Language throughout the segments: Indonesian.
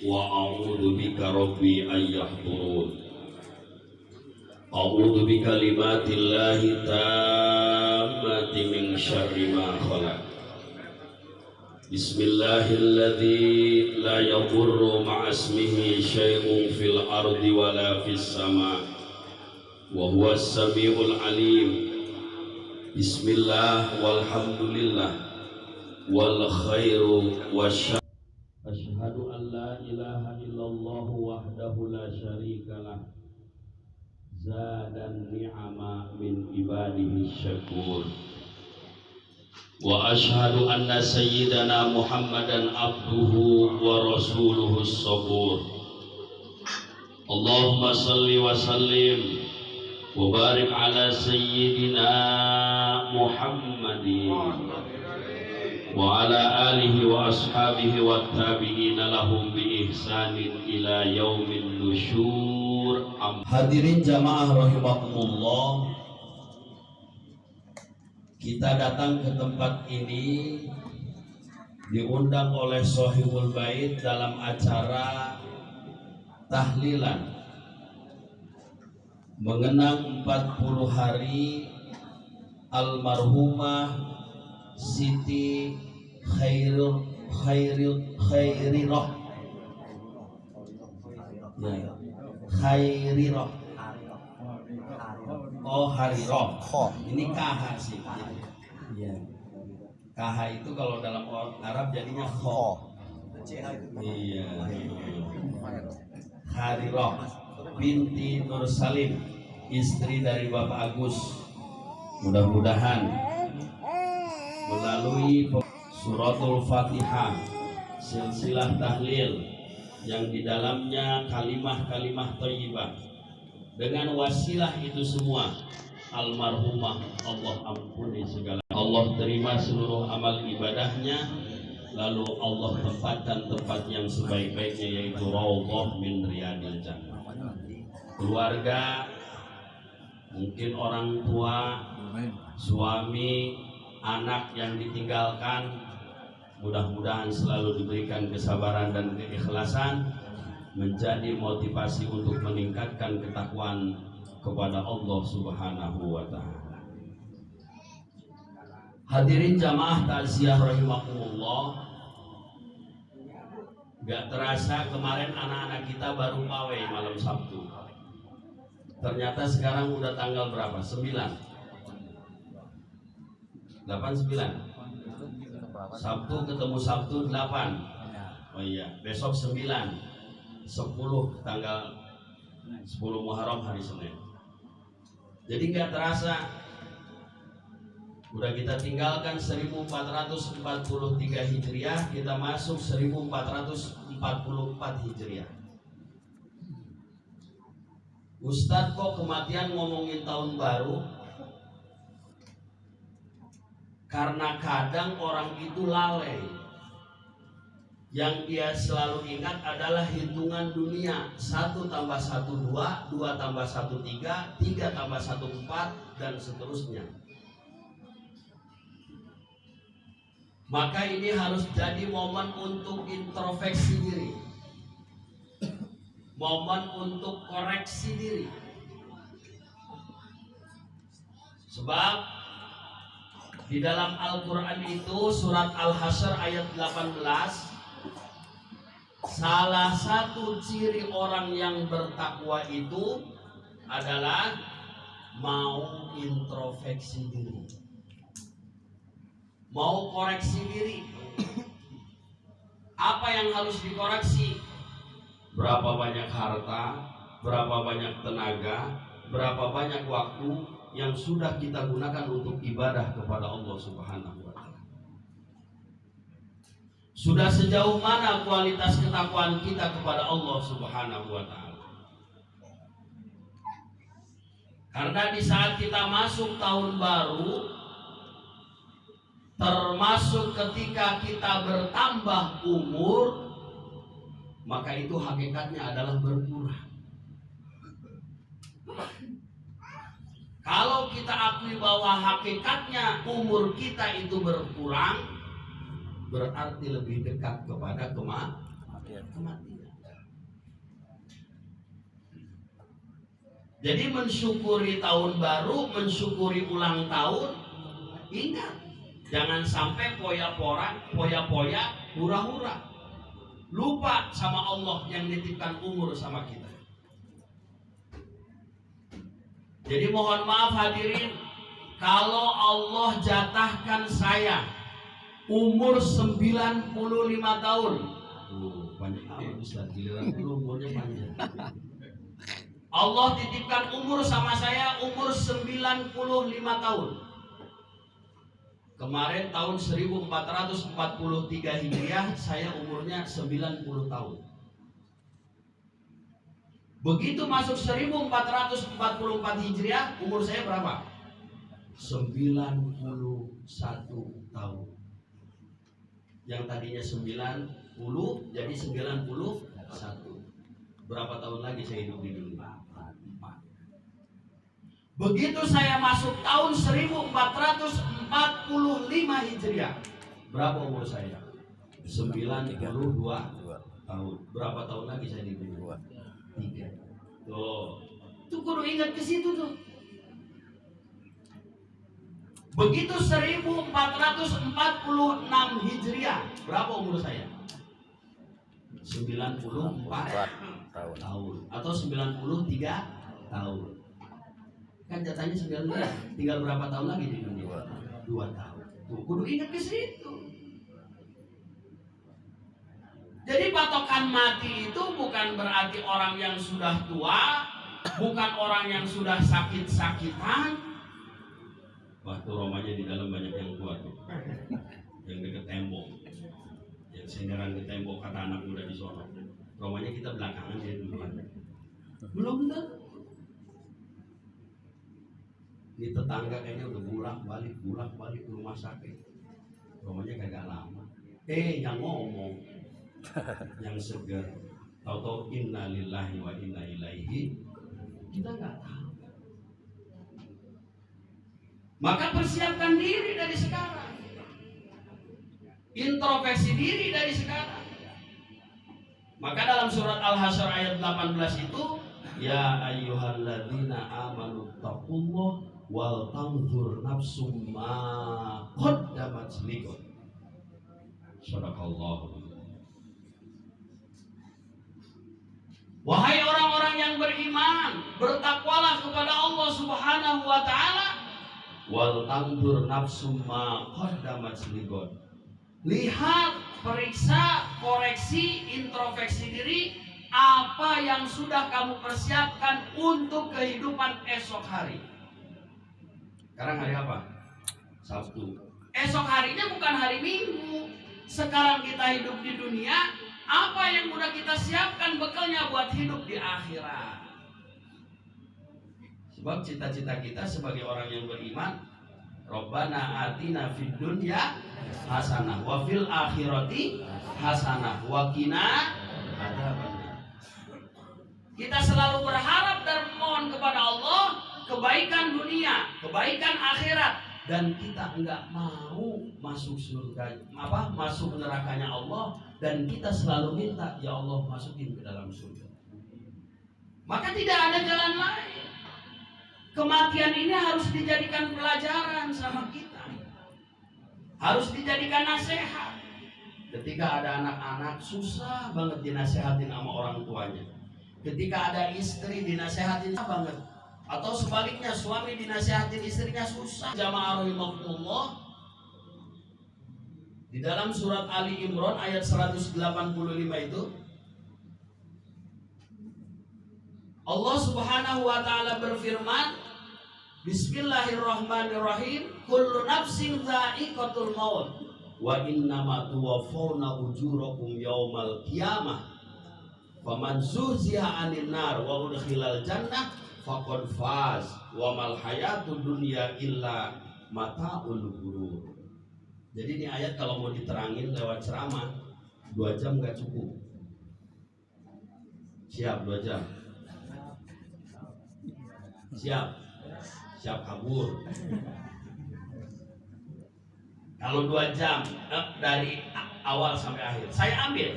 wa a'udzu bika rabbi an yahdurun. A'udzu bi kalimatillahi tammati min syarri ma khalaq. Bismillahilladzi la yadurru ma'asmihi syai'un fil ardi wala fis sama' wa huwas samiul alim. Bismillah walhamdulillah wal khairu wasyarru. Asyhadu an la ilaha illallah wahdahu la syarikalah zadan ni'ama min ibadihi syakur. Wa asyhadu anna sayyidana Muhammadan abduhu wa rasuluhu as-sabur. Allahumma salli wa sallim wa barik ala sayyidina Muhammadin wa ala alihi wa ashabihi wa tabi'ina lahum bi ihsanin ila yaumin nusyur. Hadirin jamaah rahimakumullah, kita datang ke tempat ini diundang oleh Sohibul Bait dalam acara tahlilan mengenang 40 hari almarhumah Siti Khairirah Hariroh. Ini KH sih. Iya. KH itu kalau dalam Arab jadinya kho. Iya. Hariroh binti Nur Salim, istri dari Bapak Agus. Mudah-mudahan melalui suratul Fatihah, silsilah tahlil yang di dalamnya kalimah-kalimah thayyibah, dengan wasilah itu semua almarhumah Allah ampuni segala, Allah terima seluruh amal ibadahnya, lalu Allah tempatkan tempat yang sebaik-baiknya, yaitu raudhah min riyadil jannah. Keluarga, mungkin orang tua, suami, anak yang ditinggalkan, mudah-mudahan selalu diberikan kesabaran dan keikhlasan, menjadi motivasi untuk meningkatkan ketakwaan kepada Allah Subhanahu wa ta'ala. Hadirin jamaah takziah rahimakumullah, gak terasa kemarin anak-anak kita baru pawai malam Sabtu. Ternyata sekarang udah tanggal berapa? 9. 8, 9. Sabtu ketemu Sabtu 8. Oh iya, besok 9. 10 tanggal 10 Muharram hari Senin. Jadi nggak terasa udah kita tinggalkan 1443 Hijriah, kita masuk 1444 Hijriah. Ustadz kok kematian ngomongin tahun baru? Karena kadang orang itu lalai. Yang dia selalu ingat adalah hitungan dunia. 1 tambah 1 2, 2 tambah 1 3, 3 tambah 1 4, dan seterusnya. Maka ini harus jadi momen untuk introspeksi diri, momen untuk koreksi diri. Sebab di dalam Al-Quran itu surat Al-Hasyr ayat 18, salah satu ciri orang yang bertakwa itu adalah mau introspeksi diri, mau koreksi diri. Apa yang harus dikoreksi? Berapa banyak harta, berapa banyak tenaga, berapa banyak waktu yang sudah kita gunakan untuk ibadah kepada Allah Subhanahu wa ta'ala. Sudah sejauh mana kualitas ketakwaan kita kepada Allah Subhanahu wa ta'ala. Karena di saat kita masuk tahun baru, termasuk ketika kita bertambah umur, maka itu hakikatnya adalah berkurang. Kalau kita akui bahwa hakikatnya umur kita itu berkurang, berarti lebih dekat kepada kematian. Jadi mensyukuri tahun baru, mensyukuri ulang tahun, ingat, jangan sampai poya-poya, hura-hura. Lupa sama Allah yang nitipkan umur sama kita. Jadi mohon maaf hadirin, kalau Allah jatahkan saya umur 95 tahun. Banyak amat Ustaz, giliran umurnya panjang. Allah titipkan umur sama saya umur 95 tahun. Kemarin tahun 1443 Hijriah saya umurnya 90 tahun. Begitu masuk 1444 Hijriah umur saya berapa? 91 tahun. Yang tadinya 90 jadi 91. Berapa tahun lagi saya hidup di dunia? 4. Begitu saya masuk tahun 1445 Hijriah, berapa umur saya? 92 tahun. Berapa tahun lagi saya di dunia? 3. Tuh, kudu ingat ke situ tuh. Begitu 1446 Hijriah, berapa umur saya? 94 tahun atau 93 tahun. Kan jatahnya 9, tinggal berapa tahun lagi di dunia? 2 tahun. Tuh, kudu ingat ke situ. Jadi patokan mati itu bukan berarti orang yang sudah tua, bukan orang yang sudah sakit-sakitan. Waktu romanya di dalam banyak yang kuat, yang dekat tembok, yang senderan ke tembok kata anak muda di sana. Romanya kita belakangan dia duluan. Belum tentu. Di tetangga kayaknya udah bulak-balik ke rumah sakit. Romanya kagak lama. Yang ngomong, yang segar, tahu-tahu inna lillahi wa inna ilaihi, kita nggak tahu. Maka persiapkan diri dari sekarang, introspeksi diri dari sekarang. Maka dalam surat Al-Hasyr ayat 18 itu, ya ayyuhalladzina amanu taqullah wal tanzur nafsum ma qaddamat liqad. Sadaqallahu. Wahai orang-orang yang beriman, bertakwalah kepada Allah Subhanahu wa taala. Wal tanzur nafsum ma qaddamat liqad. Lihat, periksa, koreksi, introspeksi diri apa yang sudah kamu persiapkan untuk kehidupan esok hari. Sekarang hari apa? Sabtu. Esok harinya bukan hari Minggu. Sekarang kita hidup di dunia, apa yang sudah kita siapkan bekalnya buat hidup di akhirat. Sebab cita-cita kita sebagai orang yang beriman, Rabbana atina fid dunya hasanah wa fil akhirati hasanah wa qina adzabannar. Kita selalu berharap dan memohon kepada Allah kebaikan dunia, kebaikan akhirat, dan kita enggak mau masuk surga, masuk nerakanya Allah, dan kita selalu minta, ya Allah masukin ke dalam surga. Maka tidak ada jalan lain. Kematian ini harus dijadikan pelajaran sama kita, harus dijadikan nasihat. Ketika ada anak-anak susah banget dinasehatin sama orang tuanya. Ketika ada istri dinasehatin banget. Atau sebaliknya suami dinasehatin istrinya susah. Jamaah rahimakumullah. Di dalam surat Ali Imran ayat 185 itu Allah Subhanahu wa taala berfirman, Bismillahirrahmanirrahim, kullu nafsin dha'iqatul maut wa innama tuwaffawna ujurakum yaumal qiyamah faman zuhziha 'anil nar wa udkhilal jannah faqad faz wa mal hayatud dunya illa mata'ul ghurur. Jadi ini ayat kalau mau diterangin lewat ceramah 2 jam gak cukup. Siap 2 jam? Siap kabur. Kalau 2 jam dari awal sampai akhir saya ambil.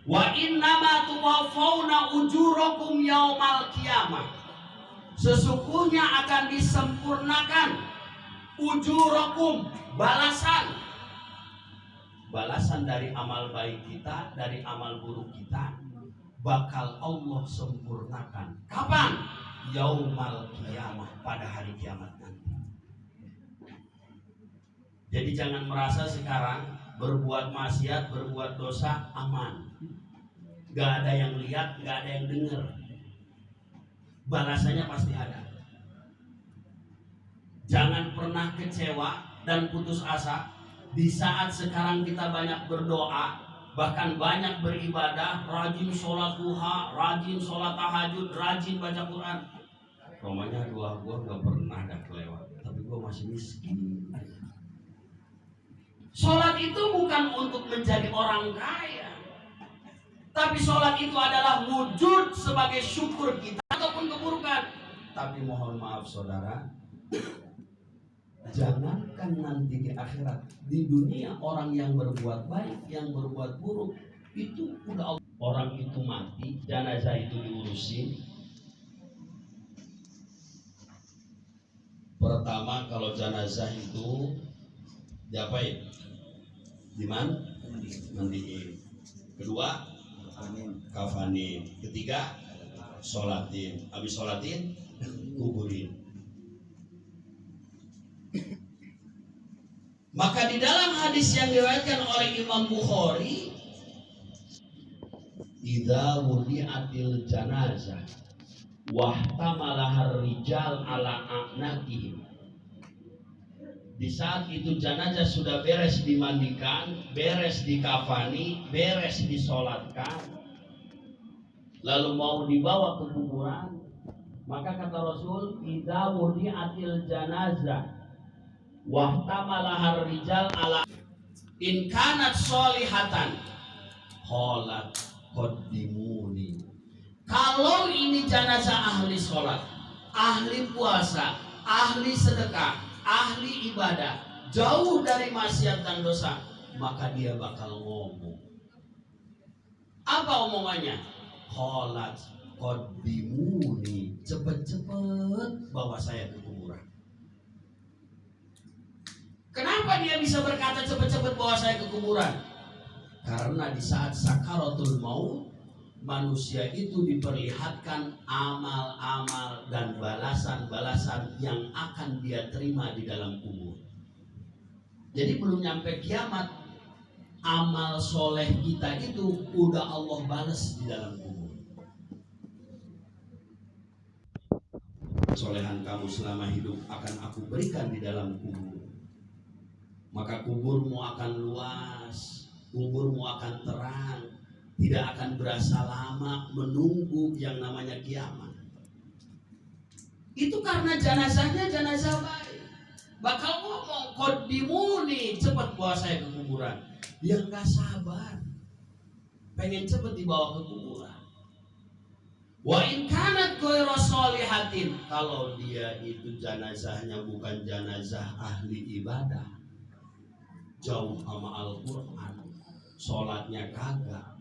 Wa innama tuwaffawna ujurakum yaumal qiyamah. sesungguhnya akan disempurnakan ujurakum, balasan dari amal baik kita, dari amal buruk kita bakal Allah sempurnakan. Kapan? Yaumal kiamah, pada hari kiamat nanti. Jadi jangan merasa sekarang berbuat maksiat, berbuat dosa aman, gak ada yang lihat, gak ada yang dengar. Balasannya pasti ada. Jangan pernah kecewa dan putus asa. Di saat sekarang kita banyak berdoa, bahkan banyak beribadah, rajin sholat duha, rajin sholat tahajud, rajin baca Quran. Romanya doa gue gak pernah ada kelewat, tapi gue masih miskin. Sholat itu bukan untuk menjadi orang kaya, tapi sholat itu adalah wujud sebagai syukur kita ataupun keburukan. Tapi mohon maaf saudara, jangankan nanti di akhirat, di dunia orang yang berbuat baik, yang berbuat buruk, itu udah orang itu mati, jenazah itu diurusin. Pertama, kalau jenazah itu diapain? Mandiin. Kedua, kafanin. Ketiga, sholatin. Habis sholatin, kuburin. Maka di dalam hadis yang diriwayatkan oleh Imam Bukhari, idza wudi'atil janazah wahtamalahar rijal ala a'naqihim. Di saat itu jenazah sudah beres dimandikan, beres dikafani, beres disolatkan, lalu mau dibawa ke kuburan, maka kata Rasul, idza wudi'atil janazah wahtamalahar rijal ala in kanat sholihatan qalat qaddimuni. Kalau ini jenazah ahli sholat, ahli puasa, ahli sedekah, ahli ibadah, jauh dari maksiat dan dosa, maka dia bakal ngomong. Apa omongannya? Qalat qaddimuni, cepet-cepet bawa saya ke kuburan. Kenapa dia bisa berkata cepet-cepet bawa saya ke kuburan? Karena di saat sakaratul maut, manusia itu diperlihatkan amal-amal dan balasan-balasan yang akan dia terima di dalam kubur. Jadi belum nyampe kiamat, amal soleh kita itu udah Allah balas di dalam kubur. Solehan kamu selama hidup akan aku berikan di dalam kubur. Maka kuburmu akan luas, kuburmu akan terang, tidak akan berasa lama menunggu yang namanya kiamat. Itu karena jenazahnya jenazah baik. Bakal ngomong qaddimuni, cepat bawa saya ke kuburan. Yang gak sabar, pengen cepat dibawa ke kuburan. Wa in kanat ghairu sholihatin, kalau dia itu jenazahnya bukan jenazah ahli ibadah, jauh sama Al-Quran, sholatnya kagak,